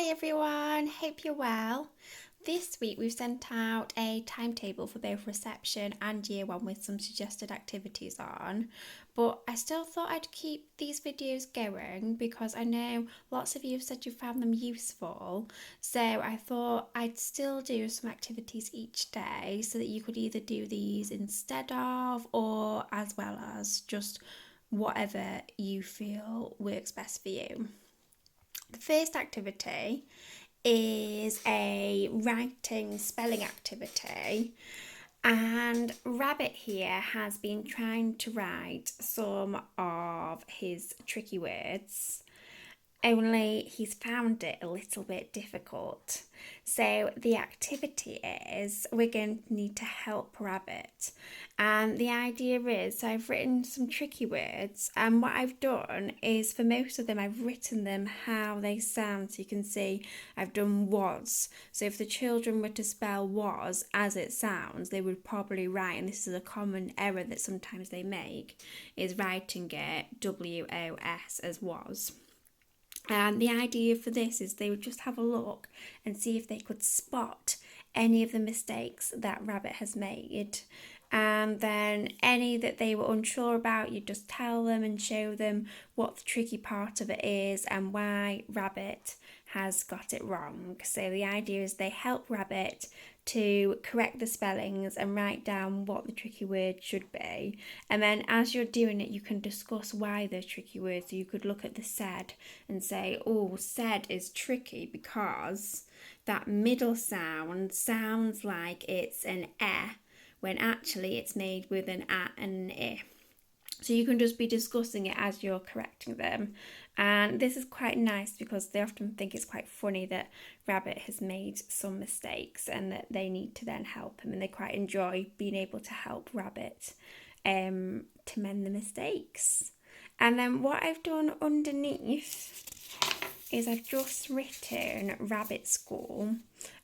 Hi everyone, hope you're well. This week we've sent out a timetable for both reception and year one with some suggested activities on, but I still thought I'd keep these videos going because I know lots of you have said you found them useful. So I thought I'd still do some activities each day so that you could either do these instead of or as well as just whatever you feel works best for you. The first activity is a writing spelling activity, and Rabbit here has been trying to write some of his tricky words, only he's found it a little bit difficult. So the activity is we're going to need to help Rabbit. And the idea is so I've written some tricky words, and what I've done is for most of them I've written them how they sound. So you can see I've done was. So if the children were to spell was as it sounds, they would probably write, and this is a common error that sometimes they make, is writing it WOS as was. And the idea for this is they would just have a look and see if they could spot any of the mistakes that Rabbit has made. And then any that they were unsure about, you just tell them and show them what the tricky part of it is and why Rabbit has got it wrong. So the idea is they help Rabbit to correct the spellings and write down what the tricky word should be. And then as you're doing it, you can discuss why they're tricky words. So you could look at the said and say, oh, said is tricky because that middle sound sounds like it's an when actually it's made with an a and an I. So you can just be discussing it as you're correcting them. And this is quite nice because they often think it's quite funny that Rabbit has made some mistakes and that they need to then help him, and they quite enjoy being able to help Rabbit to mend the mistakes. And then what I've done underneath is I've just written Rabbit School,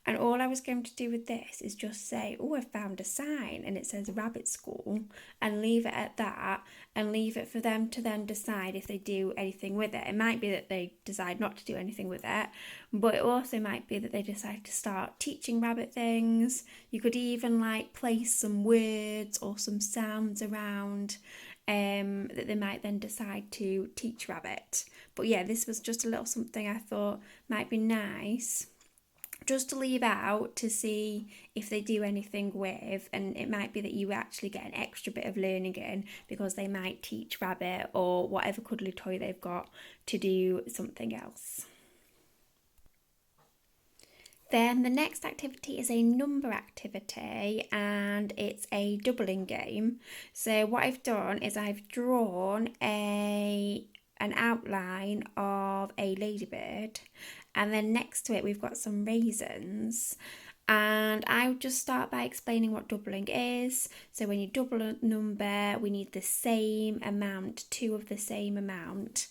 and all I was going to do with this is just say, oh, I've found a sign and it says Rabbit School, and leave it at that and leave it for them to then decide if they do anything with it. It might be that they decide not to do anything with it, but it also might be that they decide to start teaching Rabbit things. You could even like place some words or some sounds around that they might then decide to teach Rabbit. But yeah, this was just a little something I thought might be nice just to leave out to see if they do anything with, and it might be that you actually get an extra bit of learning in because they might teach Rabbit or whatever cuddly toy they've got to do something else. Then the next activity is a number activity, and it's a doubling game. So what I've done is I've drawn an outline of a ladybird, and then next to it we've got some raisins. And I would just start by explaining what doubling is. So when you double a number, we need the same amount, two of the same amount.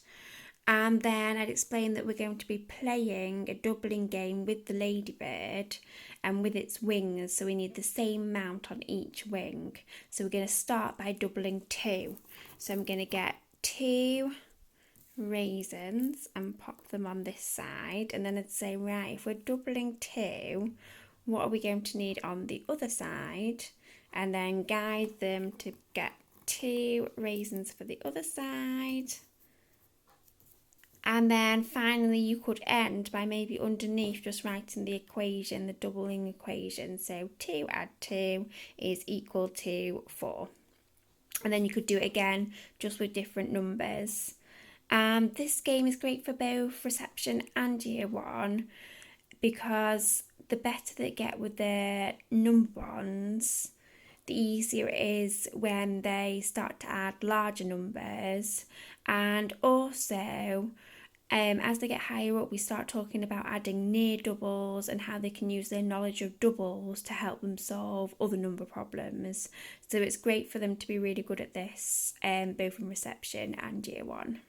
And then I'd explain that we're going to be playing a doubling game with the ladybird and with its wings. So we need the same amount on each wing. So we're going to start by doubling 2. So I'm going to get 2 raisins and pop them on this side. And then I'd say, right, if we're doubling 2, what are we going to need on the other side? And then guide them to get 2 raisins for the other side. And then finally you could end by maybe underneath just writing the equation, the doubling equation. So 2 add 2 is equal to 4. And then you could do it again just with different numbers. This game is great for both reception and year one because the better they get with their number ones, the easier it is when they start to add larger numbers. And also, as they get higher up, we start talking about adding near doubles and how they can use their knowledge of doubles to help them solve other number problems. So it's great for them to be really good at this, both in reception and year one.